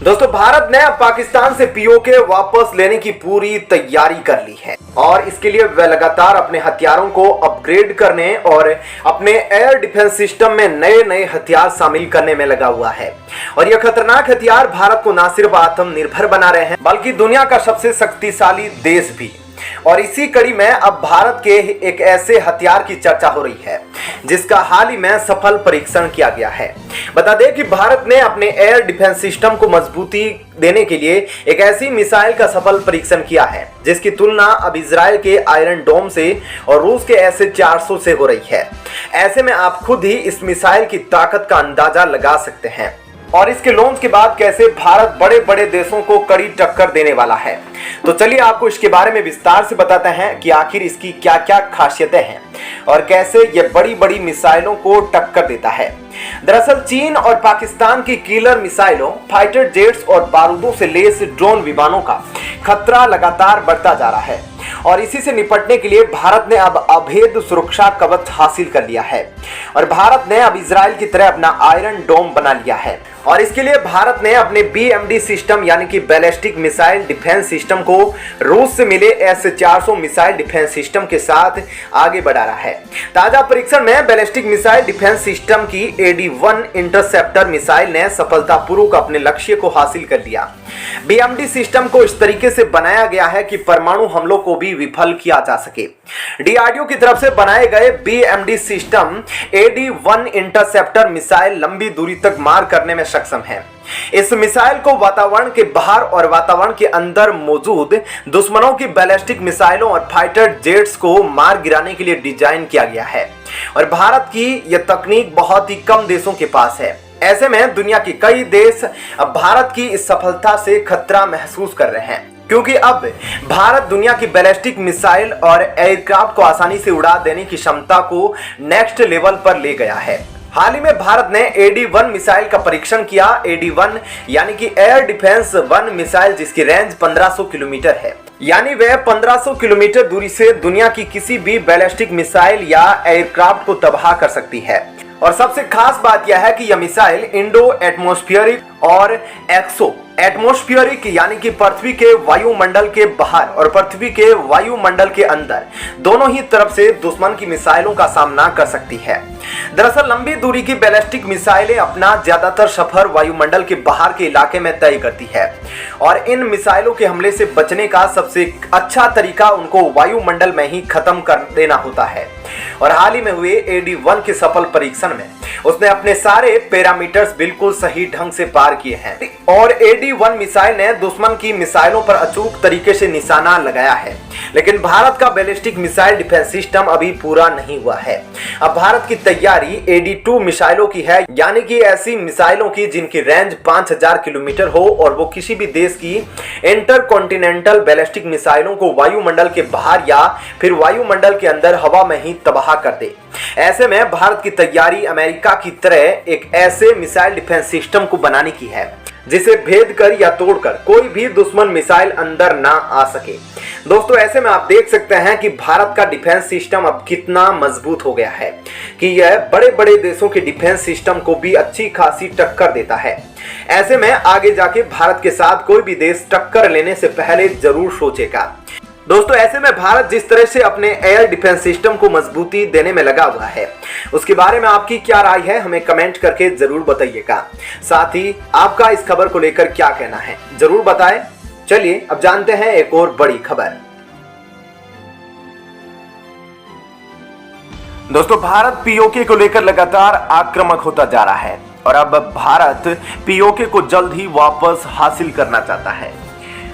दोस्तों भारत ने अब पाकिस्तान से पीओके वापस लेने की पूरी तैयारी कर ली है और इसके लिए वह लगातार अपने हथियारों को अपग्रेड करने और अपने एयर डिफेंस सिस्टम में नए नए हथियार शामिल करने में लगा हुआ है। और यह खतरनाक हथियार भारत को न सिर्फ आत्मनिर्भर बना रहे हैं बल्कि दुनिया का सबसे शक्तिशाली देश भी। और इसी कड़ी में अब भारत के एक ऐसे हथियार की चर्चा हो रही है जिसका हाल ही में सफल परीक्षण किया गया है। बता दें कि भारत ने अपने एयर डिफेंस सिस्टम को मजबूती देने के लिए एक ऐसी मिसाइल का सफल परीक्षण किया है जिसकी तुलना अब इजराइल के आयरन डोम से और रूस के S-400 से हो रही है। ऐसे में आप खुद ही इस मिसाइल की ताकत का अंदाजा लगा सकते हैं और इसके लॉन्च के बाद कैसे भारत बड़े बड़े देशों को कड़ी टक्कर देने वाला है। तो चलिए आपको इसके बारे में विस्तार से बताते हैं कि आखिर इसकी क्या क्या खासियतें हैं और कैसे ये बड़ी बड़ी मिसाइलों को टक्कर देता है। दरअसल चीन और पाकिस्तान की किलर मिसाइलों, फाइटर जेट्स और बारूदों से लैस ड्रोन विमानों का खतरा लगातार बढ़ता जा रहा है और इसी से निपटने के लिए भारत ने अब अभेद सुरक्षा कवच हासिल कर लिया है। और भारत ने अब इजराइल की तरह अपना आयरन डोम बना लिया है और इसके लिए भारत ने अपने BMD सिस्टम यानी कि बैलिस्टिक मिसाइल डिफेंस सिस्टम को रूस से मिले S-400 मिसाइल डिफेंस सिस्टम के साथ आगे बढ़ा रहा है। ताजा परीक्षण में बैलिस्टिक मिसाइल डिफेंस सिस्टम की AD-1 इंटरसेप्टर मिसाइल ने सफलतापूर्वक अपने लक्ष्य को हासिल कर लिया। BMD सिस्टम को इस तरीके से बनाया गया है कि परमाणु हमलों को भी विफल किया जा सके। DRDO की तरफ से बनाए गए BMD system AD-1 interceptor missile लंबी दूरी तक मार करने में सक्षम है। इस मिसाइल को वातावरण के बाहर और वातावरण के अंदर मौजूद दुश्मनों की बैलिस्टिक मिसाइलों और फाइटर जेट्स को मार गिराने के लिए डिजाइन किया गया है और भारत की यह तकनीक बहुत ही कम देशों के पास है। ऐसे में दुनिया के कई देश अब भारत की इस सफलता से खतरा महसूस कर रहे हैं क्योंकि अब भारत दुनिया की बैलिस्टिक मिसाइल और एयरक्राफ्ट को आसानी से उड़ा देने की क्षमता को नेक्स्ट लेवल पर ले गया है। हाल ही में भारत ने AD-1 मिसाइल का परीक्षण किया। AD-1 यानी कि एयर डिफेंस 1 मिसाइल जिसकी रेंज 1500 किलोमीटर है, यानी वह 1500 किलोमीटर दूरी से दुनिया की किसी भी बैलिस्टिक मिसाइल या एयरक्राफ्ट को तबाह कर सकती है। और सबसे खास बात यह है कि यह मिसाइल इंडो एटमॉस्फेरिक और एक्सो एटमॉस्फेरिक यानी कि पृथ्वी के वायुमंडल के बाहर और पृथ्वी के वायुमंडल के अंदर दोनों ही तरफ से दुश्मन की मिसाइलों का सामना कर सकती है। दरअसल लंबी दूरी की बैलिस्टिक मिसाइलें अपना ज्यादातर सफर वायुमंडल के बाहर के इलाके में तय करती है और इन मिसाइलों के हमले से बचने का सबसे अच्छा तरीका उनको वायुमंडल में ही खत्म कर देना होता है। और हाल ही में हुए AD-1 के सफल परीक्षण में उसने अपने सारे पैरामीटर्स बिल्कुल सही ढंग से पार किए हैं और AD-1 मिसाइल ने दुश्मन की मिसाइलों पर अचूक तरीके से निशाना लगाया है। लेकिन भारत का बैलिस्टिक मिसाइल डिफेंस सिस्टम अभी पूरा नहीं हुआ है। अब भारत की तैयारी AD-2 मिसाइलों की है, यानी कि ऐसी मिसाइलों की जिनकी रेंज 5000 किलोमीटर हो और वो किसी भी देश की इंटरकॉन्टिनेंटल बैलिस्टिक मिसाइलों को वायुमंडल के बाहर या फिर वायुमंडल के अंदर हवा में ही तबाह कर दे। ऐसे में भारत की तैयारी अमेरिका की तरह एक ऐसे मिसाइल डिफेंस सिस्टम को बनाने की है जिसे भेद कर या तोड़कर कोई भी दुश्मन मिसाइल अंदर ना आ सके। दोस्तों ऐसे में आप देख सकते हैं कि भारत का डिफेंस सिस्टम अब कितना मजबूत हो गया है कि यह बड़े बड़े देशों के डिफेंस सिस्टम को भी अच्छी खासी टक्कर देता है। ऐसे में आगे जाके भारत के साथ कोई भी देश टक्कर लेने से पहले जरूर सोचेगा। दोस्तों ऐसे में भारत जिस तरह से अपने एयर डिफेंस सिस्टम को मजबूती देने में लगा हुआ है उसके बारे में आपकी क्या राय है हमें कमेंट करके जरूर बताइएगा। साथ ही आपका इस खबर को लेकर क्या कहना है जरूर बताएं। चलिए अब जानते हैं एक और बड़ी खबर। दोस्तों भारत पीओके को लेकर लगातार आक्रामक होता जा रहा है और अब भारत पीओके को जल्द ही वापस हासिल करना चाहता है।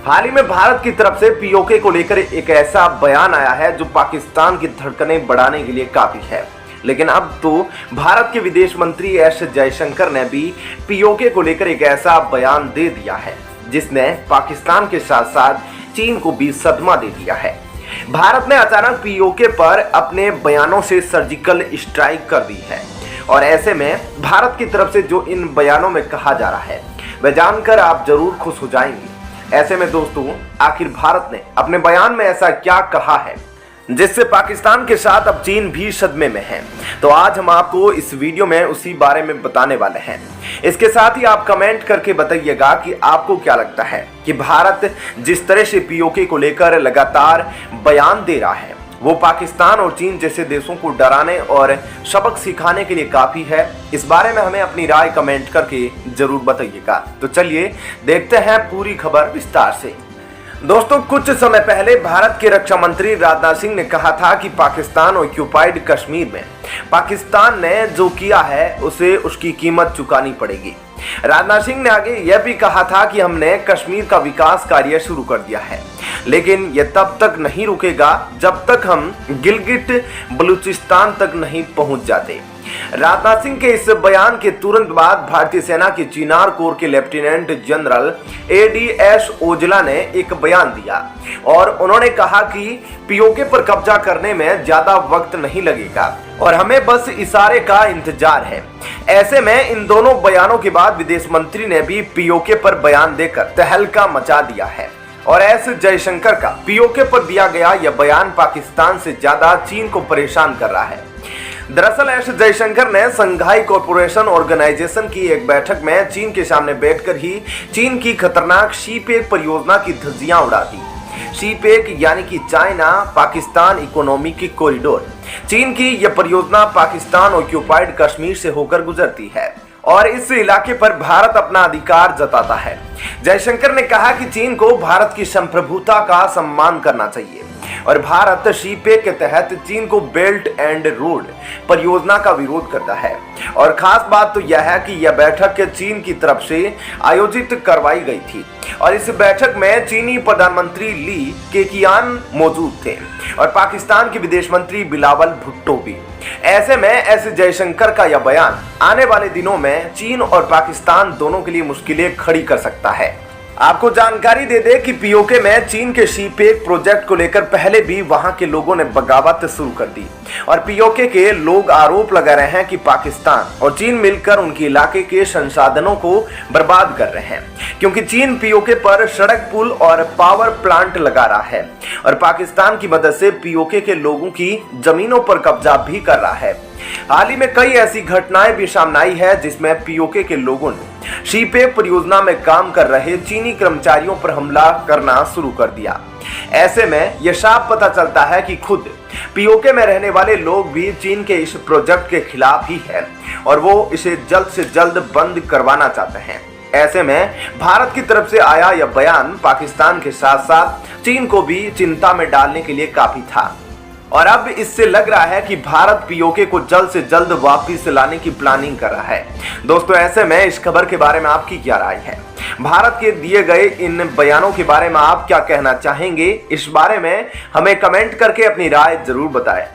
हाल ही में भारत की तरफ से पीओके को लेकर एक ऐसा बयान आया है जो पाकिस्तान की धड़कनें बढ़ाने के लिए काफी है। लेकिन अब तो भारत के विदेश मंत्री एस जयशंकर ने भी पीओके को लेकर एक ऐसा बयान दे दिया है जिसने पाकिस्तान के साथ साथ चीन को भी सदमा दे दिया है। भारत ने अचानक पीओके पर अपने बयानों से सर्जिकल स्ट्राइक कर दी है और ऐसे में भारत की तरफ से जो इन बयानों में कहा जा रहा है वह जानकर आप जरूर खुश हो जाएंगे। ऐसे में दोस्तों आखिर भारत ने अपने बयान में ऐसा क्या कहा है जिससे पाकिस्तान के साथ अब चीन भी सदमे में है। तो आज हम आपको इस वीडियो में उसी बारे में बताने वाले हैं। इसके साथ ही आप कमेंट करके बताइएगा कि आपको क्या लगता है कि भारत जिस तरह से पीओके को लेकर लगातार बयान दे रहा है वो पाकिस्तान और चीन जैसे देशों को डराने और सबक सिखाने के लिए काफी है। इस बारे में हमें अपनी राय कमेंट करके जरूर बताइएगा। तो चलिए देखते हैं पूरी खबर विस्तार से। दोस्तों, कुछ समय पहले भारत के रक्षा मंत्री राजनाथ सिंह ने कहा था कि पाकिस्तान ऑक्युपाइड कश्मीर में पाकिस्तान ने जो किया है उसे उसकी कीमत चुकानी पड़ेगी। राजनाथ सिंह ने आगे यह भी कहा था कि हमने कश्मीर का विकास कार्य शुरू कर दिया है, लेकिन यह तब तक नहीं रुकेगा जब तक हम गिलगिट बलूचिस्तान तक नहीं पहुंच जाते। राजनाथ सिंह के इस बयान के तुरंत बाद भारतीय सेना के चिनार कोर के लेफ्टिनेंट जनरल एडीएस ओजला ने एक बयान दिया और उन्होंने कहा कि पीओके पर कब्जा करने में ज्यादा वक्त नहीं लगेगा और हमें बस इशारे का इंतजार है। ऐसे में इन दोनों बयानों के बाद विदेश मंत्री ने भी पीओके पर बयान देकर तहलका मचा दिया है और एस जयशंकर का पीओके पर दिया गया यह बयान पाकिस्तान से ज्यादा चीन को परेशान कर रहा है। दरअसल एस जयशंकर ने संघाई कॉरपोरेशन ऑर्गेनाइजेशन की एक बैठक में चीन के सामने बैठकर ही चीन की खतरनाक शीपेक परियोजना की धज्जियां उड़ा दी। शीपेक यानी कि चाइना पाकिस्तान इकोनॉमिक कॉरिडोर। चीन की यह परियोजना पाकिस्तान ऑक्युपाइड कश्मीर से होकर गुजरती है और इस इलाके पर भारत अपना अधिकार जताता है। जयशंकर ने कहा कि चीन को भारत की संप्रभुता का सम्मान करना चाहिए और भारत शीपेक के तहत चीन को बेल्ट एंड रोड परियोजना का विरोध करता है। और खास बात तो यह है कि यह बैठक चीन की तरफ से आयोजित करवाई गई थी और इस बैठक में चीनी प्रधानमंत्री ली केकियान मौजूद थे और पाकिस्तान के विदेश मंत्री बिलावल भुट्टो भी। ऐसे में एस जयशंकर का यह बयान आने वाले दिनों में चीन और पाकिस्तान दोनों के लिए मुश्किलें खड़ी कर सकता है। आपको जानकारी दे दे कि पीओके में चीन के शीपेक प्रोजेक्ट को लेकर पहले भी वहां के लोगों ने बगावत शुरू कर दी और पीओके के लोग आरोप लगा रहे हैं कि पाकिस्तान और चीन मिलकर उनके इलाके के संसाधनों को बर्बाद कर रहे हैं, क्योंकि चीन पीओके पर सड़क, पुल और पावर प्लांट लगा रहा है और पाकिस्तान की मदद से पीओके के लोगों की जमीनों पर कब्जा भी कर रहा है। हाल ही में कई ऐसी घटनाएं भी सामने आई है जिसमें पीओके के लोगों ने शीपेक परियोजना में काम कर रहे चीनी कर्मचारियों पर हमला करना शुरू कर दिया। ऐसे में यह साफ पता चलता है कि खुद पीओके में रहने वाले लोग भी चीन के इस प्रोजेक्ट के खिलाफ ही है और वो इसे जल्द से जल्द बंद करवाना चाहते हैं। ऐसे में भारत की तरफ से आया यह बयान पाकिस्तान के साथ साथ चीन को भी चिंता में डालने के लिए काफी था और अब इससे लग रहा है कि भारत पीओके को जल्द से जल्द वापस लाने की प्लानिंग कर रहा है। दोस्तों, ऐसे में इस खबर के बारे में आपकी क्या राय है? भारत के दिए गए इन बयानों के बारे में आप क्या कहना चाहेंगे? इस बारे में हमें कमेंट करके अपनी राय जरूर बताएं।